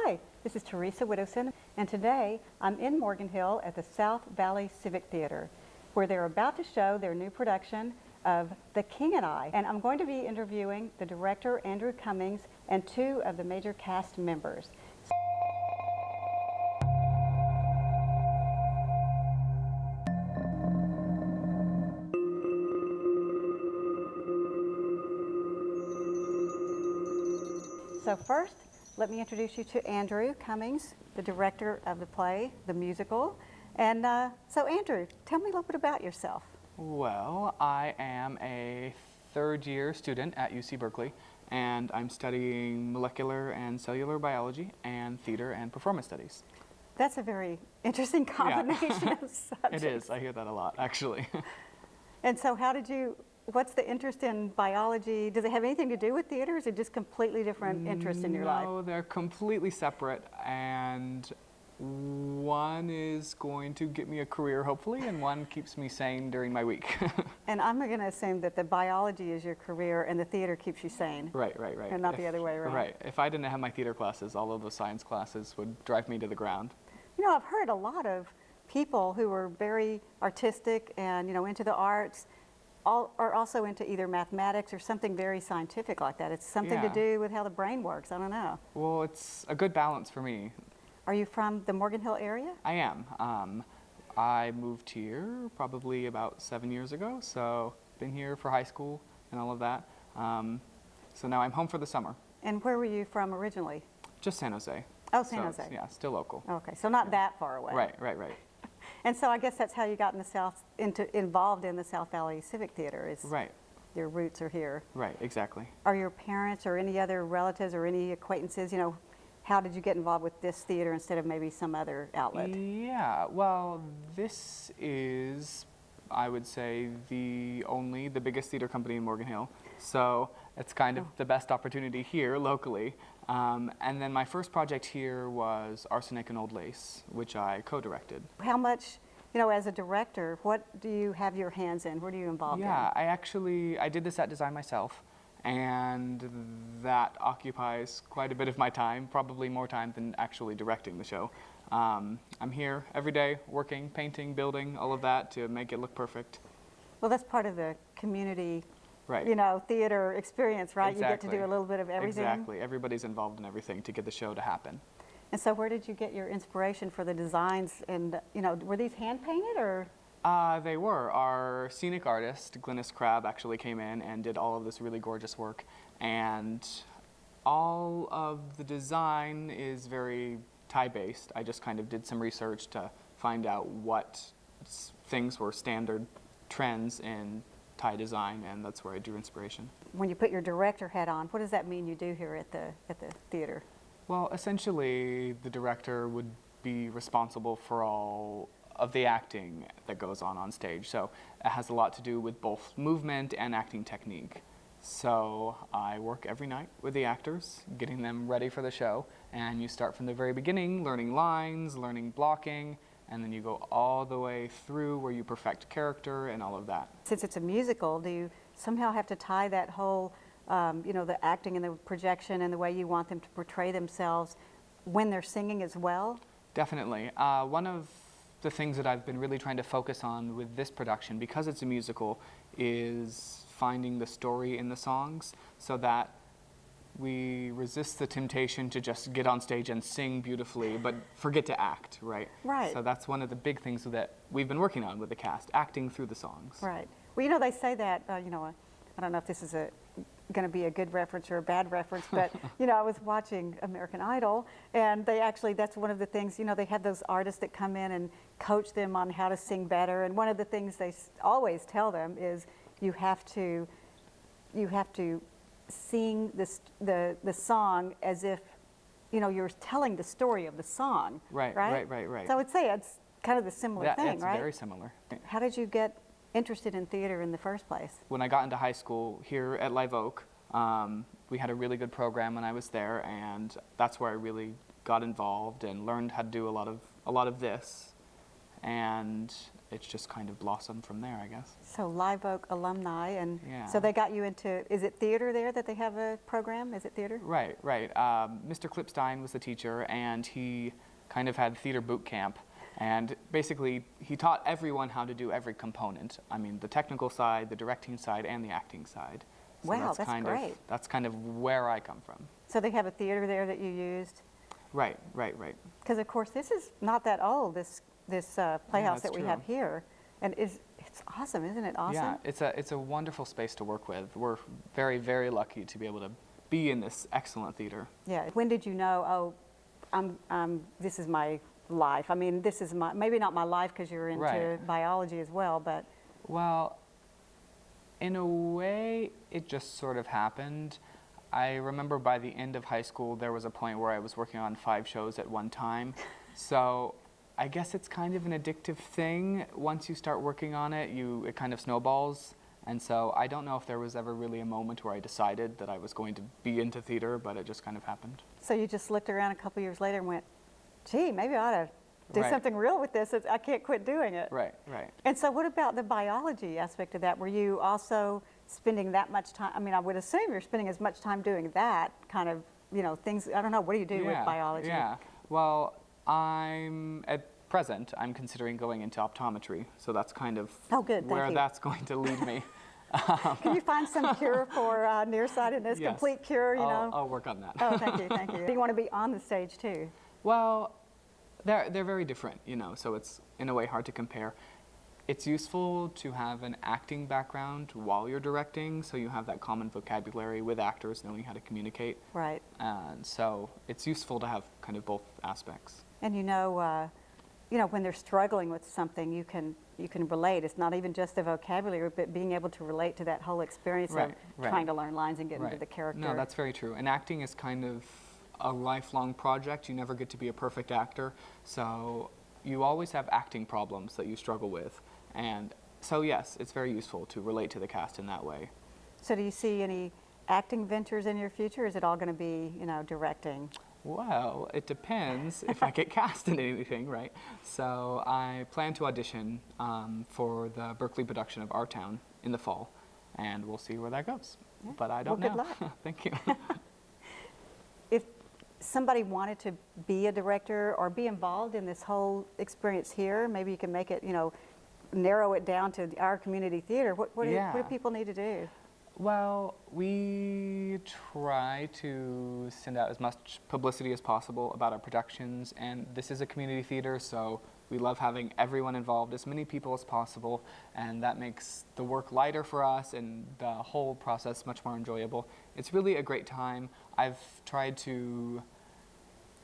Hi, this is Teresa Widdowson, and today I'm in Morgan Hill at the South Valley Civic Theater, where they're about to show their new production of The King and I. And I'm going to be interviewing the director, Andrew Cummings, and two of the major cast members. So first, let me introduce you to Andrew Cummings, the director of the play, the musical. And so Andrew, tell me a little bit about yourself. Well, I am a third-year student at UC Berkeley, and I'm studying molecular and cellular biology and theater and performance studies. That's a very interesting combination of subjects. It is. I hear that a lot, actually. And so what's the interest in biology? Does it have anything to do with theater, or is it just completely different interest in your life? No, they're completely separate, and one is going to get me a career, hopefully, and one keeps me sane during my week. And I'm going to assume that the biology is your career and the theater keeps you sane. Right. And not the other way around. Right. If I didn't have my theater classes, all of those science classes would drive me to the ground. You know, I've heard a lot of people who are very artistic and, into the arts, are also into either mathematics or something very scientific like that. It's something to do with how the brain works. I don't know. Well, it's a good balance for me. Are you from the Morgan Hill area? I am. I moved here probably about 7 years ago, so been here for high school and all of that. So now I'm home for the summer. And where were you from originally? Just San Jose. Oh, San Jose. Yeah, still local. Okay, so not that far away. Right. And so I guess that's how you got involved in the South Valley Civic Theater. Is Right. Your roots are here. Right, exactly. Are your parents or any other relatives or any acquaintances, how did you get involved with this theater instead of maybe some other outlet? Yeah, well, this is, I would say, the biggest theater company in Morgan Hill. So it's kind of the best opportunity here locally. And then my first project here was Arsenic and Old Lace, which I co-directed. How much, as a director, what do you have your hands in? What are you involved in? Yeah, I did the set design myself, and that occupies quite a bit of my time, probably more time than actually directing the show. I'm here every day working, painting, building, all of that to make it look perfect. Well, that's part of the community, right. Theater experience, right? Exactly. You get to do a little bit of everything. Exactly. Everybody's involved in everything to get the show to happen. And so where did you get your inspiration for the designs? And, were these hand-painted or? They were. Our scenic artist, Glynis Crabb, actually came in and did all of this really gorgeous work. And all of the design is very Thai-based. I just kind of did some research to find out what things were standard trends in Thai design, and that's where I drew inspiration. When you put your director hat on, what does that mean you do here at the theater? Well, essentially, the director would be responsible for all of the acting that goes on stage. So it has a lot to do with both movement and acting technique. So I work every night with the actors, getting them ready for the show. And you start from the very beginning, learning lines, learning blocking, and then you go all the way through where you perfect character and all of that. Since it's a musical, do you somehow have to tie that whole, the acting and the projection and the way you want them to portray themselves when they're singing as well? Definitely. One of the things that I've been really trying to focus on with this production, because it's a musical, is finding the story in the songs so that we resist the temptation to just get on stage and sing beautifully, but forget to act, right? Right. So that's one of the big things that we've been working on with the cast, acting through the songs. Right. Well, they say that, I don't know if this is going to be a good reference or a bad reference, but, I was watching American Idol, and that's one of the things, they have those artists that come in and coach them on how to sing better, and one of the things they always tell them is you have to sing the song as if, you're telling the story of the song. Right. So I would say it's kind of the similar thing, it's right? very similar. How did you get interested in theater in the first place? When I got into high school here at Live Oak, we had a really good program when I was there, and that's where I really got involved and learned how to do a lot of this. And it's just kind of blossomed from there, I guess. So Live Oak alumni, and Yeah. so they got you into, is it theater there that they have a program? Is it theater? Right, right. Mr. Klipstein was the teacher, and he kind of had theater boot camp. And basically, he taught everyone how to do every component. I mean, the technical side, the directing side, and the acting side. So Wow, that's great. That's kind of where I come from. So they have a theater there that you used? Right, right, right. Because of course, this is not that old, this playhouse that's that we true. have here. And it's awesome, isn't it awesome? Yeah, it's a wonderful space to work with. We're very, very lucky to be able to be in this excellent theater. Yeah. When did you know, oh, this is my life? I mean, this is my, maybe not my life because you're into Right. biology as well, but Well, in a way, it just sort of happened. I remember by the end of high school, there was a point where I was working on 5 shows at one time. So I guess it's kind of an addictive thing. Once you start working on it, it kind of snowballs. And so I don't know if there was ever really a moment where I decided that I was going to be into theater, but it just kind of happened. so you just looked around a couple years later and went, gee, maybe I ought to do Right. something real with this. I can't quit doing it. Right, right. And so what about the biology aspect of that? Were you also spending that much time? I mean, I would assume you're spending as much time doing that kind of, things. I don't know. What do you do with biology? Yeah. Well, at present, I'm considering going into optometry. So that's kind of Oh, good. Thank where you. that's going to lead me. Can you find some cure for nearsightedness, Yes. complete cure, I'll work on that. Oh, thank you, thank you. Do you want to be on the stage too? Well, they're very different, so it's in a way hard to compare. It's useful to have an acting background while you're directing, so you have that common vocabulary with actors knowing how to communicate. Right. And so it's useful to have kind of both aspects. And when they're struggling with something, you can relate. It's not even just the vocabulary, but being able to relate to that whole experience Right, of right. trying to learn lines and get into Right. the character. No, that's very true. And acting is kind of a lifelong project. You never get to be a perfect actor. So you always have acting problems that you struggle with. And so, yes, it's very useful to relate to the cast in that way. So do you see any acting ventures in your future? Or is it all going to be, directing? Well, it depends if I get cast in anything, right? So I plan to audition for the Berkeley production of Our Town in the fall, and we'll see where that goes. Yeah. But I don't Well, know. good luck. Thank you. If somebody wanted to be a director or be involved in this whole experience here, maybe you can make it, narrow it down to our community theater. What do people need to do? Well, we try to send out as much publicity as possible about our productions, and this is a community theater, so we love having everyone involved, as many people as possible, and that makes the work lighter for us and the whole process much more enjoyable. It's really a great time. I've tried to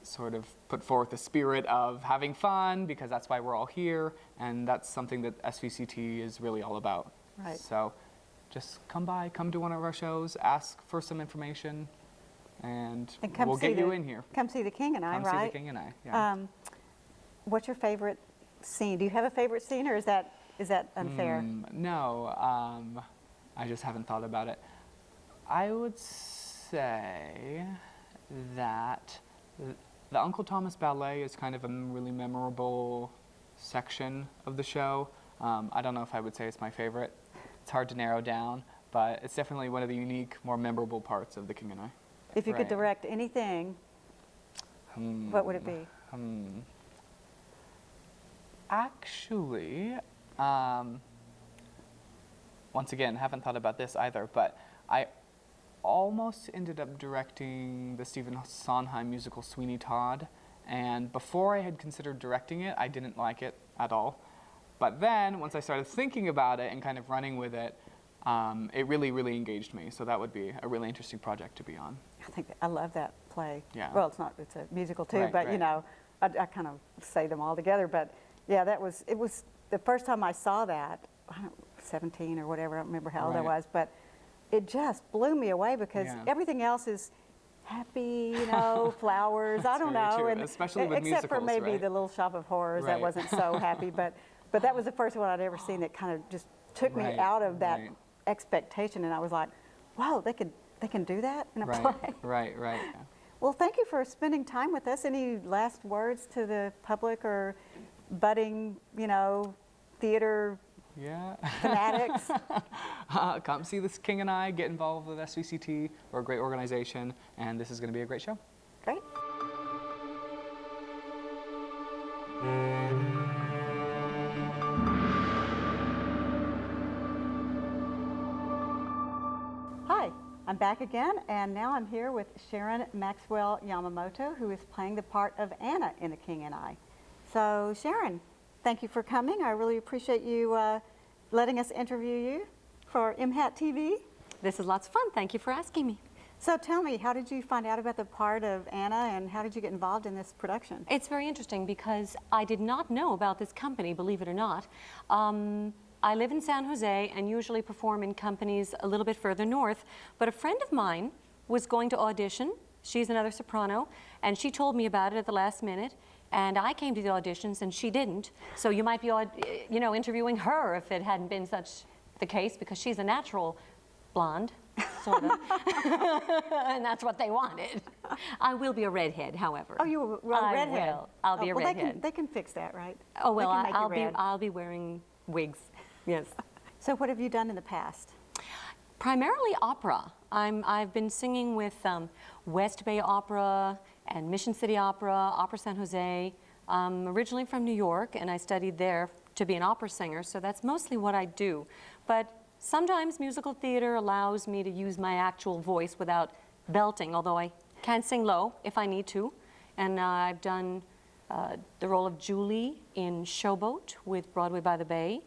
sort of put forth the spirit of having fun, because that's why we're all here, and that's something that SVCT is really all about. Right. So just come to one of our shows, ask for some information, and come we'll see get you in here. Come see The King and I, Come right? see The King and I, yeah. What's your favorite scene? Do you have a favorite scene, or is that unfair? No, I just haven't thought about it. I would say that the Uncle Thomas Ballet is kind of a really memorable section of the show. I don't know if I would say it's my favorite. It's hard to narrow down, but it's definitely one of the unique, more memorable parts of The King and I. If you could Right. direct anything, what would it be? Actually, once again, haven't thought about this either, but I almost ended up directing the Stephen Sondheim musical Sweeney Todd, and before I had considered directing it, I didn't like it at all. But then, once I started thinking about it and kind of running with it, it really, really engaged me. So that would be a really interesting project to be on. I love that play. Yeah. Well, it's a musical too, Right, but right. I kind of say them all together. But yeah, it was the first time I saw that. I don't 17 or whatever. I don't remember how old I Right. was, but it just blew me away because Yeah. everything else is happy, flowers. I don't very know, true, and especially with except for musicals, maybe right? the Little Shop of Horrors that Right. wasn't so happy, but that was the first one I'd ever seen that kind of just took me Right, out of that right. expectation, and I was like, wow, they can do that in a Right, play. right. Yeah. Well, thank you for spending time with us. Any last words to the public or budding, theater Yeah. fanatics. Come see this King and I, get involved with SVCT. We're a great organization, and this is going to be a great show. Great. Hi, I'm back again, and now I'm here with Sharon Maxwell Yamamoto, who is playing the part of Anna in The King and I. So, Sharon, thank you for coming. I really appreciate you letting us interview you for MHAT TV. This is lots of fun. Thank you for asking me. So tell me, how did you find out about the part of Anna, and how did you get involved in this production? It's very interesting because I did not know about this company, believe it or not. I live in San Jose and usually perform in companies a little bit further north, but a friend of mine was going to audition. She's another soprano, and she told me about it at the last minute, and I came to the auditions and she didn't. So you might be, interviewing her if it hadn't been such the case, because she's a natural blonde, sort of. And that's what they wanted. I will be a redhead, however. Oh, you were a redhead. I will. I'll be a well, redhead. They can fix that, right? Oh, well, They can make you red. I'll be wearing wigs. Yes. So what have you done in the past? Primarily opera. I've been singing with West Bay Opera and Mission City Opera, Opera San Jose. I'm originally from New York, and I studied there to be an opera singer, so that's mostly what I do. But sometimes musical theater allows me to use my actual voice without belting, although I can sing low if I need to. And I've done the role of Julie in Showboat with Broadway by the Bay.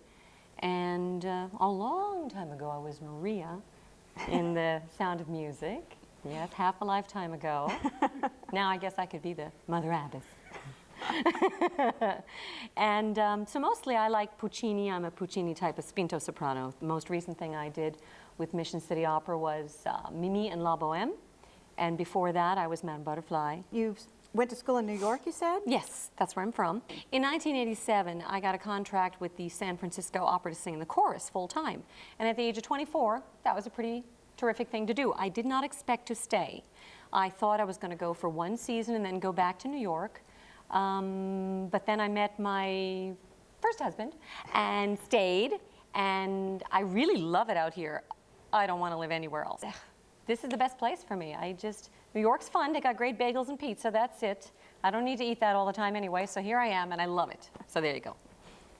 And a long time ago, I was Maria in The Sound of Music. Yes, half a lifetime ago. Now I guess I could be the Mother Abbess. And so mostly I like Puccini. I'm a Puccini type of spinto soprano. The most recent thing I did with Mission City Opera was Mimi and La Boheme. And before that, I was Madame Butterfly. You went to school in New York, you said? Yes, that's where I'm from. In 1987, I got a contract with the San Francisco Opera to sing in the chorus full time. And at the age of 24, that was a pretty terrific thing to do. I did not expect to stay. I thought I was going to go for one season and then go back to New York. But then I met my first husband and stayed, and I really love it out here. I don't want to live anywhere else. This is the best place for me. New York's fun. They got great bagels and pizza. That's it. I don't need to eat that all the time anyway, so here I am, and I love it. So there you go.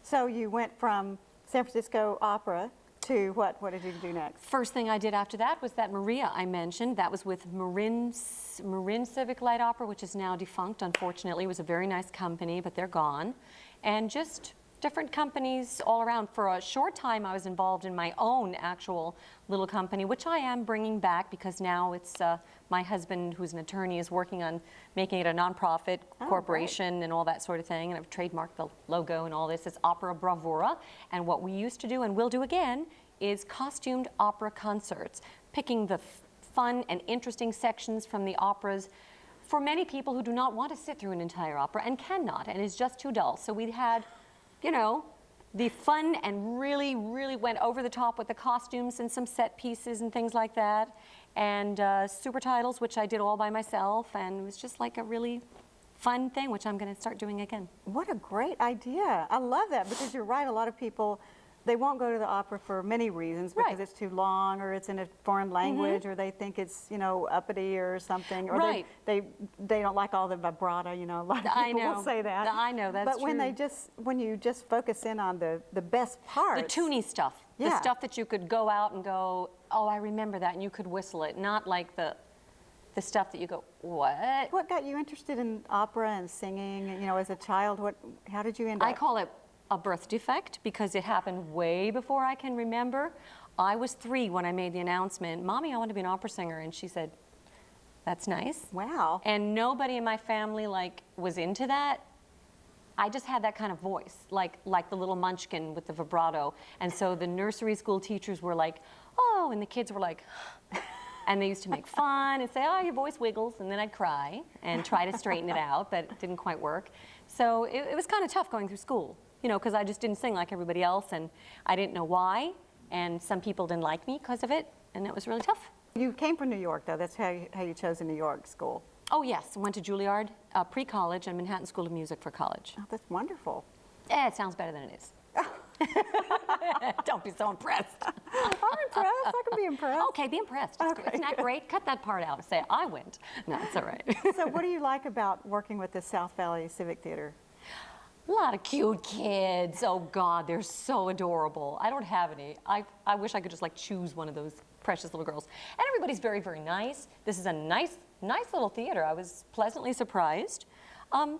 So you went from San Francisco Opera to what? What did you do next? First thing I did after that was that Maria I mentioned. That was with Marin Civic Light Opera, which is now defunct, unfortunately. It was a very nice company, but they're gone. And just different companies all around. For a short time, I was involved in my own actual little company, which I am bringing back because now it's my husband, who's an attorney, is working on making it a nonprofit corporation and all that sort of thing. And I've trademarked the logo and all this. It's Opera Bravura. And what we used to do, and will do again, is costumed opera concerts, picking the fun and interesting sections from the operas for many people who do not want to sit through an entire opera and cannot, and is just too dull. So we had, the fun and really, really went over the top with the costumes and some set pieces and things like that. And super titles, which I did all by myself, and it was just like a really fun thing, which I'm going to start doing again. What a great idea. I love that, because you're right, a lot of people, they won't go to the opera for many reasons, because Right. it's too long, or it's in a foreign language, or they think it's, uppity or something, or Right. they don't like all the vibrato, a lot of I people know. will say that. I know, that's But when true. when you just focus in on the best parts. The toony stuff. The Yeah. stuff that you could go out and go, oh, I remember that, and you could whistle it. Not like the stuff that you go, what? What got you interested in opera and singing, as a child? How did you end up? I call it a birth defect because it happened way before I can remember. I was 3 when I made the announcement, Mommy, I want to be an opera singer. And she said, that's nice. Wow. And nobody in my family was into that. I just had that kind of voice, like the little munchkin with the vibrato. And so the nursery school teachers were like, oh, and the kids were like, and they used to make fun and say, oh, your voice wiggles. And then I'd cry and try to straighten it out, but it didn't quite work. So it was kind of tough going through school, because I just didn't sing like everybody else, and I didn't know why. And some people didn't like me because of it, and it was really tough. You came from New York, though. That's how you chose a New York school. Oh, yes. Went to Juilliard pre-college and Manhattan School of Music for college. Oh, that's wonderful. It sounds better than it is. Don't be so impressed. I'm impressed. I can be impressed. Okay, be impressed. Okay, Isn't that great? Cut that part out. Say, I went. No, it's all right. So what do you like about working with the South Valley Civic Theater? A lot of cute kids. Oh God, they're so adorable. I don't have any. I wish I could just like choose one of those precious little girls. And everybody's very, very nice. This is a nice little theater. I was pleasantly surprised.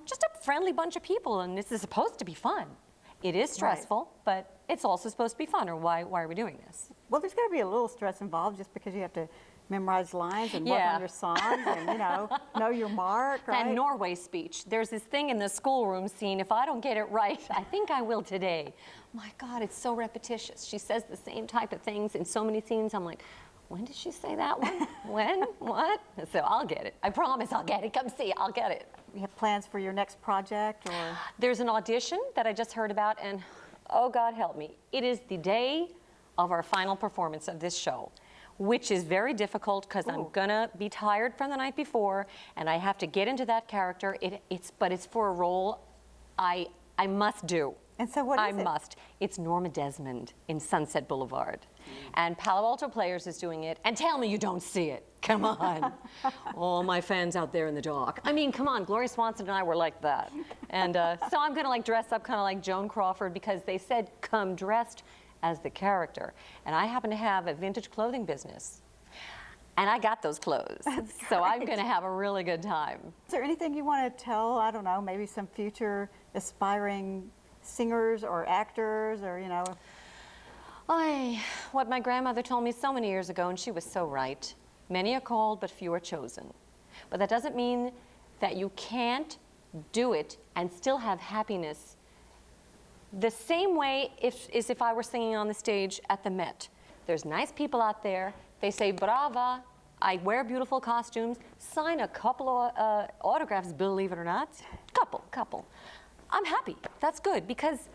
Just a friendly bunch of people, and this is supposed to be fun. It is stressful, but it's also supposed to be fun, or why are we doing this? Well, there's got to be a little stress involved just because you have to memorize lines and work Yeah. on your songs and, you know your mark, right? That Norway speech. There's this thing in the schoolroom scene, if I don't get it right, I think I will today. My God, it's so repetitious. She says the same type of things in so many scenes. I'm like, when did she say that one? When? What? So I'll get it. I promise I'll get it. Come see, I'll get it. You have plans for your next project, or? There's an audition that I just heard about, and oh God help me. It is the day of our final performance of this show, which is very difficult because I'm gonna be tired from the night before, and I have to get into that character. But it's for a role I must do. And so what is it? I must. It's Norma Desmond in Sunset Boulevard. And Palo Alto Players is doing it. And tell me you don't see it. Come on. All my fans out there in the dark. I mean, come on. Gloria Swanson and I were like that. And so I'm going to like dress up kind of like Joan Crawford because they said come dressed as the character. And I happen to have a vintage clothing business. And I got those clothes. So I'm going to have a really good time. Is there anything you want to tell, I don't know, maybe some future aspiring singers or actors or, you know? What my grandmother told me so many years ago, and she was so right. Many are called, but few are chosen. But that doesn't mean that you can't do it and still have happiness. The same way is if I were singing on the stage at the Met. There's nice people out there. They say, brava, I wear beautiful costumes, sign a couple of autographs, believe it or not. Couple. I'm happy. That's good because,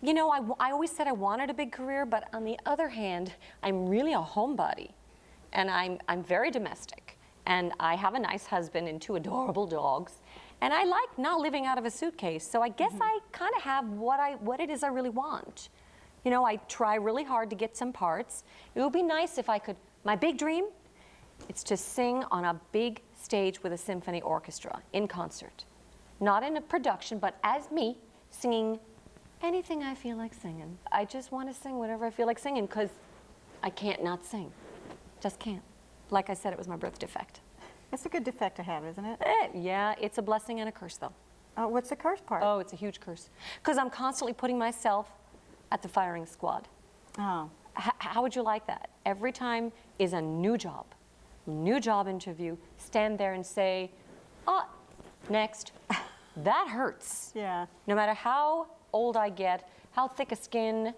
you know, I always said I wanted a big career, but on the other hand, I'm really a homebody. And I'm very domestic. And I have a nice husband and 2 adorable dogs. And I like not living out of a suitcase. So I guess I kind of have what it is I really want. You know, I try really hard to get some parts. It would be nice if I could, my big dream, it's to sing on a big stage with a symphony orchestra in concert. Not in a production, but as me, singing anything I feel like singing. I just want to sing whatever I feel like singing because I can't not sing. Just can't. Like I said, it was my birth defect. It's a good defect to have, isn't it? Yeah, it's a blessing and a curse, though. What's the curse part? Oh, it's a huge curse. Because I'm constantly putting myself at the firing squad. Oh. How would you like that? Every time is a new job interview, stand there and say, oh, next. That hurts. Yeah. No matter how old I get, how thick a skin,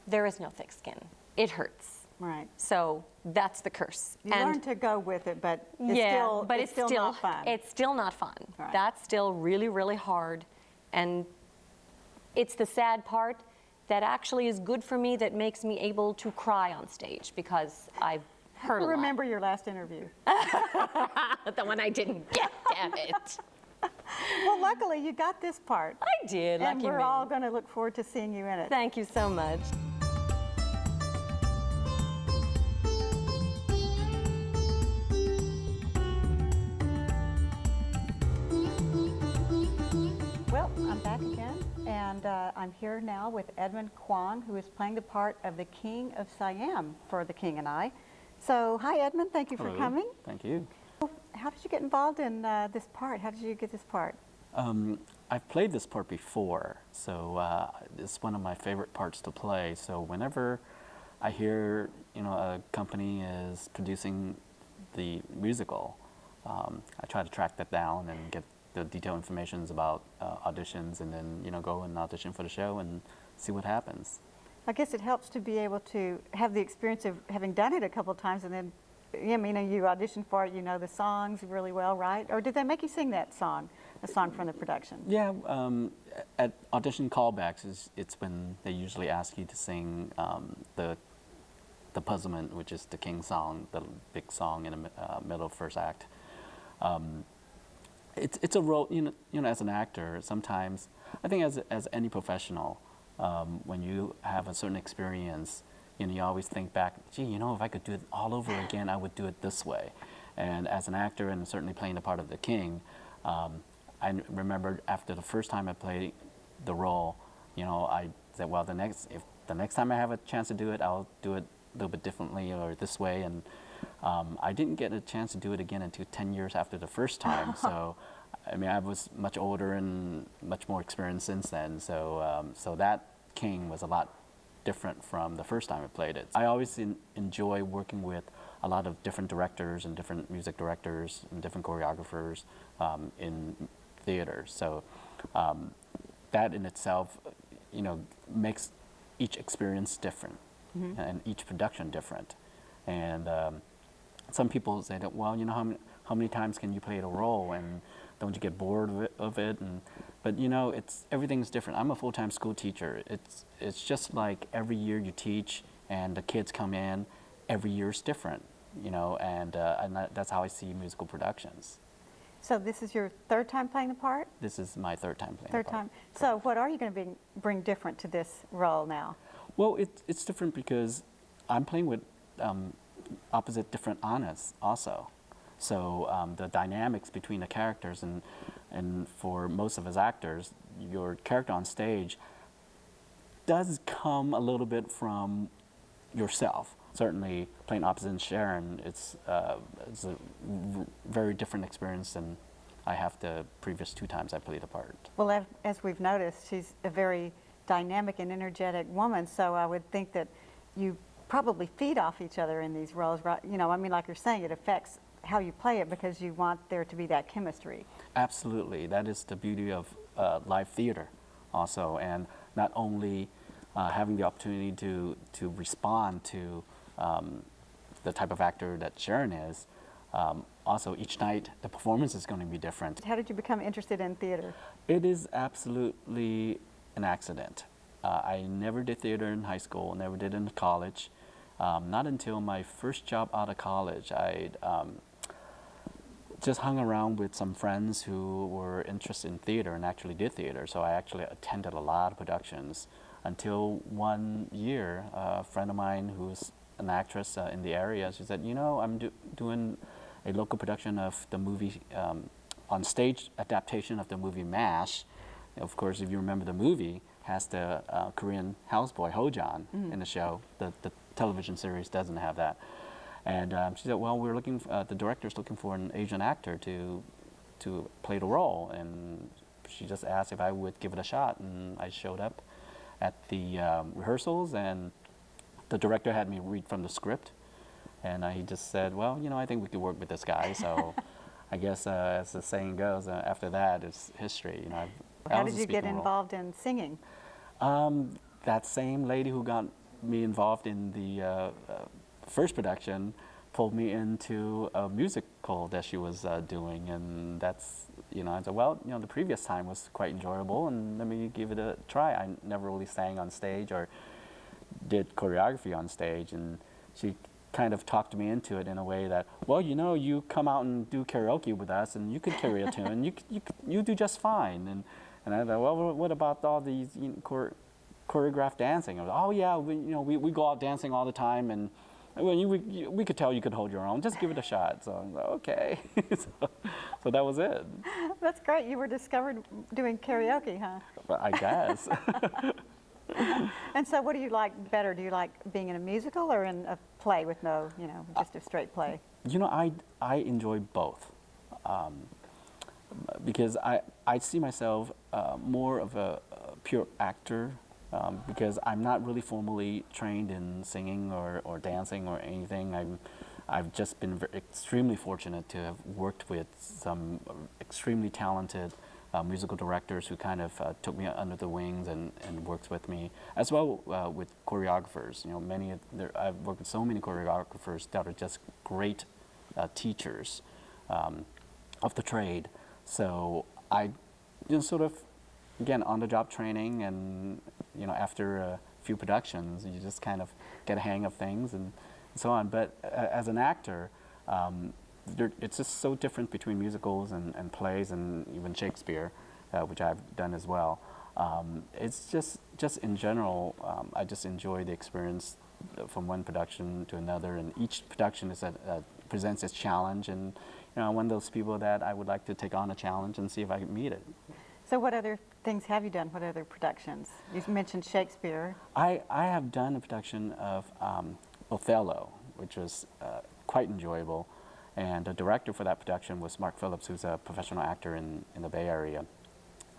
there is no thick skin. It hurts. Right. So that's the curse. You learn to go with it, but it's still not fun. It's still not fun. Right. That's still really, really hard. And it's the sad part that actually is good for me that makes me able to cry on stage because I've hurt a lot. Remember your last interview. The one I didn't get, damn it. Well, luckily you got this part. I did, And lucky we're me. all going to look forward to seeing you in it. Thank you so much. Well, I'm back again, and I'm here now with Edmund Kwong, who is playing the part of the King of Siam for The King and I. So, hi Edmund, thank you for Hello. coming. Thank you. How did you get involved in this part? How did you get this part? I've played this part before, so it's one of my favorite parts to play. So whenever I hear, a company is producing the musical, I try to track that down and get the detailed information about auditions, and then go and audition for the show and see what happens. I guess it helps to be able to have the experience of having done it a couple of times, and then, you audition for it, you know the songs really well, right? Or did they make you sing that song, a song from the production? Yeah, at audition callbacks, it's when they usually ask you to sing the puzzlement, which is the King song, the big song in the middle of first act. It's a role, as an actor, sometimes, I think as any professional, when you have a certain experience, you always think back, gee, if I could do it all over again, I would do it this way. And as an actor, and certainly playing the part of the king, I remember after the first time I played the role, I said, well, if the next time I have a chance to do it, I'll do it a little bit differently or this way. And I didn't get a chance to do it again until 10 years after the first time. So, I mean, I was much older and much more experienced since then. So that king was a lot different from the first time I played it. I always enjoy working with a lot of different directors and different music directors and different choreographers in theater. So that in itself, makes each experience different and each production different. And some people say that, well, how many times can you play a role and don't you get bored of it? But everything's different. I'm a full-time school teacher. It's just like every year you teach and the kids come in, every year is different, and that's how I see musical productions. So this is your third time playing the part? This is my third time playing Third the part. time. So what are you going to bring different to this role now? Well, it's different because I'm playing with opposite different Annas also. So the dynamics between the characters and for most of us actors, your character on stage does come a little bit from yourself. Certainly playing opposite Sharon, it's a very different experience than I have the previous 2 times I played the part. Well, as we've noticed, she's a very dynamic and energetic woman, so I would think that you probably feed off each other in these roles, right? I mean, like you're saying, it affects how you play it because you want there to be that chemistry. Absolutely. That is the beauty of live theater also, and not only having the opportunity to respond to the type of actor that Sharon is, also each night the performance is going to be different. How did you become interested in theater? It is absolutely an accident. I never did theater in high school, never did in college. Not until my first job out of college, I just hung around with some friends who were interested in theater and actually did theater. So I actually attended a lot of productions until one year, a friend of mine who's an actress in the area, she said, I'm doing a local production of the movie, on stage adaptation of the movie MASH. Of course, if you remember the movie, has the Korean houseboy Ho-Jan in the show. The television series doesn't have that. And she said, well, the director's looking for an Asian actor to play the role. And she just asked if I would give it a shot. And I showed up at the rehearsals, and the director had me read from the script. And he just said, well, I think we could work with this guy. So I guess as the saying goes, after that, it's history. How did you get involved in singing? That same lady who got me involved in the first production pulled me into a musical that she was doing, and that's, I said, well, the previous time was quite enjoyable, and let me give it a try. I never really sang on stage or did choreography on stage, and she kind of talked me into it in a way that, well, you come out and do karaoke with us, and you could carry a tune, you do just fine. And I thought, well, what about all these choreographed dancing? I was, oh yeah, we go out dancing all the time, and we could tell you could hold your own. Just give it a shot. So I was like, okay. so that was it. That's great. You were discovered doing karaoke, huh? Well, I guess. And so what do you like better? Do you like being in a musical or in a play with no, just a straight play? I enjoy both. Because I see myself more of a pure actor, because I'm not really formally trained in singing or dancing or anything. I've just been extremely fortunate to have worked with some extremely talented musical directors who kind of took me under the wings and worked with me, as well with choreographers. I've worked with so many choreographers that are just great teachers of the trade. So I sort of, again, on-the-job training, and after a few productions, you just kind of get a hang of things and so on. But as an actor, it's just so different between musicals and plays and even Shakespeare, which I've done as well. It's just in general, I just enjoy the experience from one production to another, and each production is presents its challenge, and I'm one of those people that I would like to take on a challenge and see if I can meet it. So what other things have you done? What other productions? You mentioned Shakespeare. I have done a production of Othello, which was quite enjoyable, and the director for that production was Mark Phillips, who's a professional actor in the Bay Area,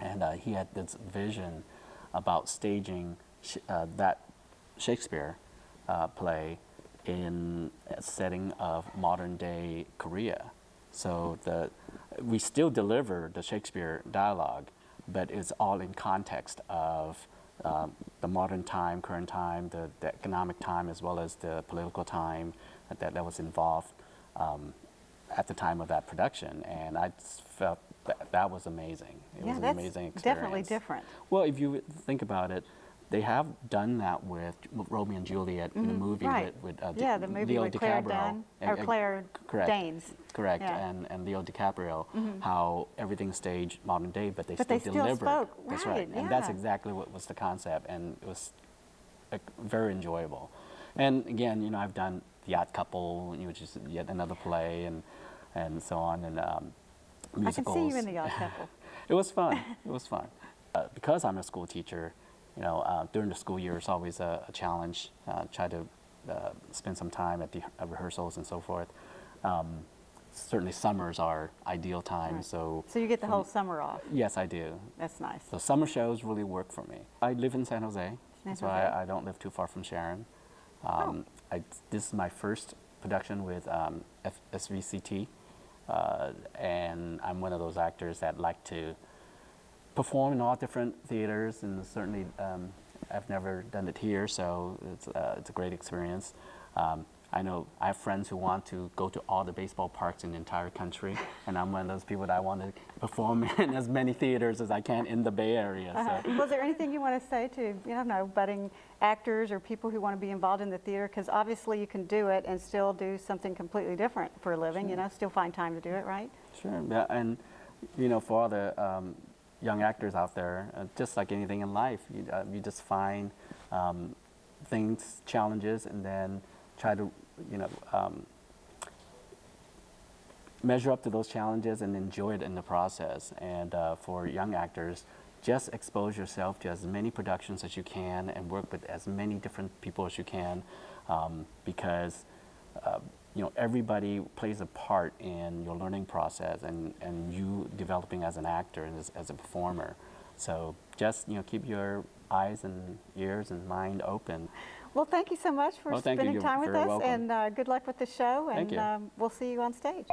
and he had this vision about staging that Shakespeare play in a setting of modern day Korea. So we still deliver the Shakespeare dialogue, but it's all in context of the modern time, current time, the economic time, as well as the political time that was involved at the time of that production. And I just felt that was amazing. It was an amazing experience. Definitely different. Well, if you think about it, they have done that with Romeo and Juliet in a movie Right. with The movie Leo with Claire DiCaprio. Claire Correct. Danes. Correct, Yeah. and Leo DiCaprio, how everything's staged modern day, but they But still they still delivered. spoke, That's right, right, and that's yeah. exactly what was the concept, and it was very enjoyable. And again, I've done The Odd Couple, which is yet another play, and so on, and musicals. I can see you in The Odd Couple. It was fun. It was fun. Because I'm a school teacher, during the school year, it's always a challenge. Try to spend some time at the rehearsals and so forth. Certainly, summers are ideal time. Right. So So you get the whole summer off. yes, I do. That's nice. So summer shows really work for me. I live in San Jose, so Jose. I don't live too far from Sharon. Oh. This is my first production with SVCT, and I'm one of those actors that like to perform in all different theaters, and certainly I've never done it here, so it's a great experience. I know I have friends who want to go to all the baseball parks in the entire country, and I'm one of those people that want to perform in as many theaters as I can in the Bay Area. So. Was there anything you want to say to, budding actors or people who want to be involved in the theater? Because obviously you can do it and still do something completely different for a living, still find time to do it, right? Sure, yeah, and for all the young actors out there, just like anything in life, you just find things, challenges, and then try to, measure up to those challenges and enjoy it in the process. And for young actors, just expose yourself to as many productions as you can and work with as many different people as you can, because everybody plays a part in your learning process and you developing as an actor and as a performer. So just keep your eyes and ears and mind open. Well, thank you so much for Well, thank you. spending You're time with very us, welcome. and good luck with the show, Thank and you. we'll see you on stage.